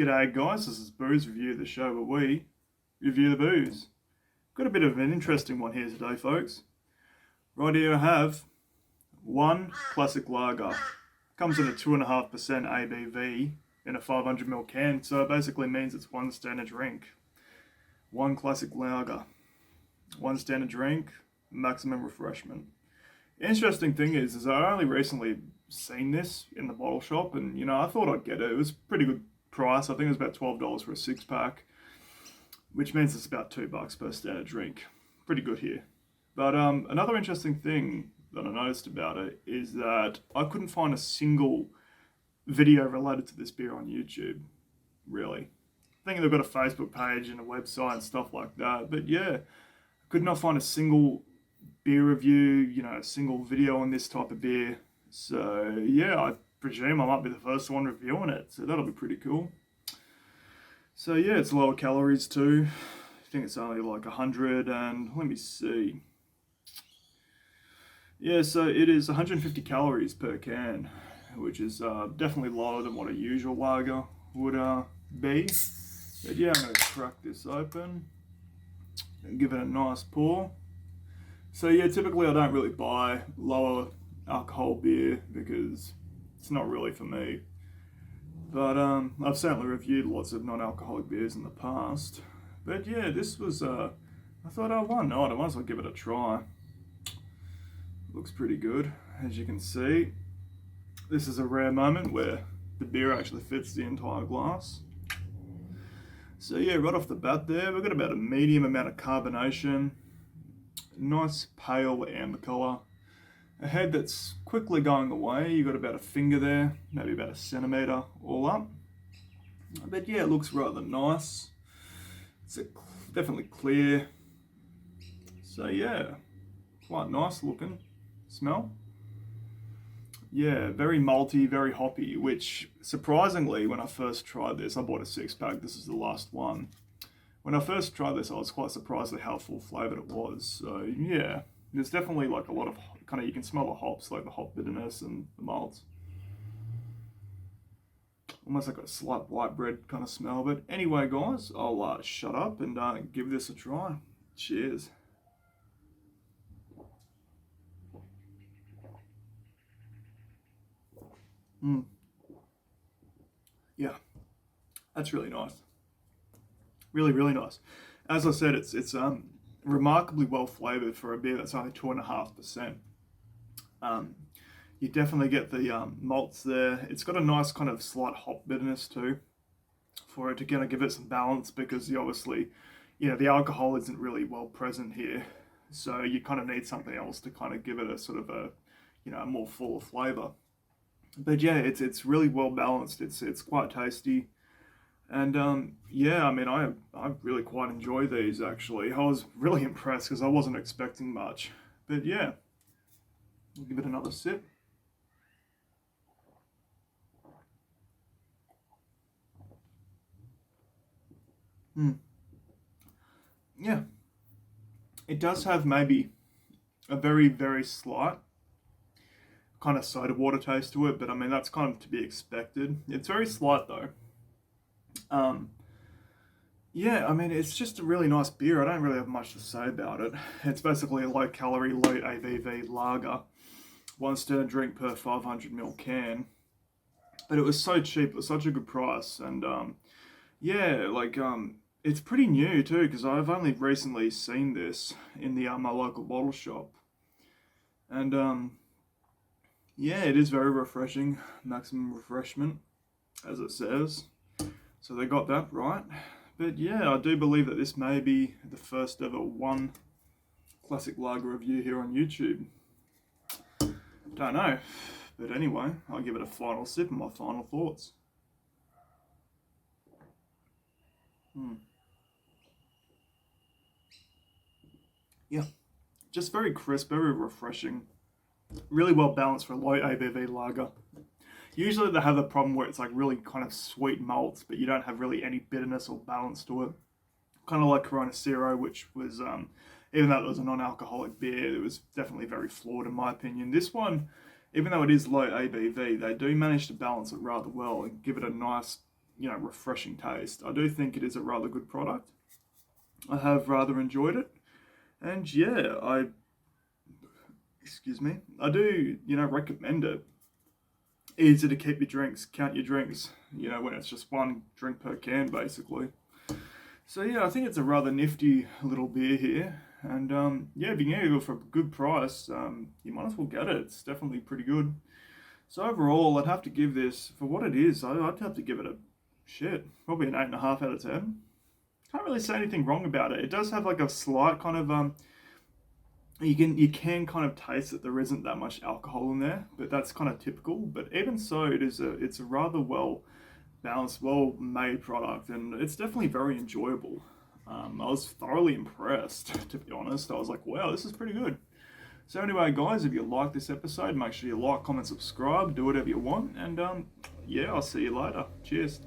G'day guys, this is Booze Review, the show where we review the booze. Got a bit of an interesting one here today, folks. Right here I have one classic lager. Comes in a 2.5% ABV in a 500ml can, so it basically means it's one standard drink. One classic lager. One standard drink, maximum refreshment. Interesting thing is I only recently seen this in the bottle shop, and I thought I'd get it. It was a pretty good price. I think it was about $12 for a 6-pack, which means it's about $2 per standard drink. Pretty good here. But another interesting thing that I noticed about it is that I couldn't find a single video related to this beer on YouTube, really. I think they've got a Facebook page and a website and stuff like that, but yeah, I could not find a single beer review, a single video on this type of beer. So yeah, I presume I might be the first one reviewing it, so that'll be pretty cool. So yeah, it's lower calories too. I think it's only like 100 and let me see. Yeah, so it is 150 calories per can, which is definitely lower than what a usual lager would be. But yeah, I'm going to crack this open and give it a nice pour. So yeah, typically I don't really buy lower alcohol beer because it's not really for me. But I've certainly reviewed lots of non-alcoholic beers in the past. But yeah, this was, I thought, oh, why not? I might as well give it a try. Looks pretty good, as you can see. This is a rare moment where the beer actually fits the entire glass. So yeah, right off the bat there, we've got about a medium amount of carbonation. Nice pale amber colour. A head that's quickly going away. You've got about a finger there, maybe about a centimetre all up. But yeah, it looks rather nice. It's definitely clear. So yeah, quite nice looking smell. Yeah, very malty, very hoppy, which surprisingly, when I first tried this, I bought a 6-pack, this is the last one. When I first tried this, I was quite surprised at how full flavoured it was. So yeah, there's definitely like a lot of you can smell the hops, like the hop bitterness and the malts. Almost like a slight white bread kind of smell. But anyway, guys, I'll shut up and give this a try. Cheers. Yeah, that's really nice. Really, really nice. As I said, it's remarkably well flavoured for a beer that's only 2.5%. You definitely get the malts there. It's got a nice kind of slight hop bitterness too, for it to kind of give it some balance, because obviously, the alcohol isn't really well present here. So you kind of need something else to kind of give it a sort of a, a more fuller flavour. But yeah, it's really well balanced. It's quite tasty. And yeah, I mean, I really quite enjoy these actually. I was really impressed because I wasn't expecting much. But yeah, we'll give it another sip. Yeah, it does have maybe a very, very slight kind of soda water taste to it, but I mean, that's kind of to be expected. It's very slight though. Yeah, I mean, it's just a really nice beer. I don't really have much to say about it. It's basically a low-calorie, low ABV lager. One standard drink per 500ml can. But it was so cheap. It was such a good price. And yeah, it's pretty new too, because I've only recently seen this in my local bottle shop. And yeah, it is very refreshing. Maximum refreshment, as it says. So they got that right. But yeah, I do believe that this may be the first ever one classic lager review here on YouTube. Don't know. But anyway, I'll give it a final sip and my final thoughts. Yeah, just very crisp, very refreshing. Really well balanced for a low ABV lager. Usually they have the problem where it's like really kind of sweet malts, but you don't have really any bitterness or balance to it. Kind of like Corona Cero, which was, even though it was a non-alcoholic beer, it was definitely very flawed in my opinion. This one, even though it is low ABV, they do manage to balance it rather well and give it a nice refreshing taste. I do think it is a rather good product. I have rather enjoyed it. And yeah, I do, recommend it. Easy to keep your drinks, count your drinks, when it's just one drink per can, basically. So yeah, I think it's a rather nifty little beer here. And yeah, being able to go for a good price, you might as well get it. It's definitely pretty good. So overall, I'd have to give this, for what it is, I'd have to give it probably an 8.5 out of 10. Can't really say anything wrong about it. It does have like a slight kind of you can kind of taste that there isn't that much alcohol in there, but that's kind of typical. But even so, it's a rather well balanced, well made product, and it's definitely very enjoyable. I was thoroughly impressed, to be honest. I was like, wow, this is pretty good. So anyway, guys, if you like this episode, make sure you like, comment, subscribe, do whatever you want, and yeah, I'll see you later. Cheers.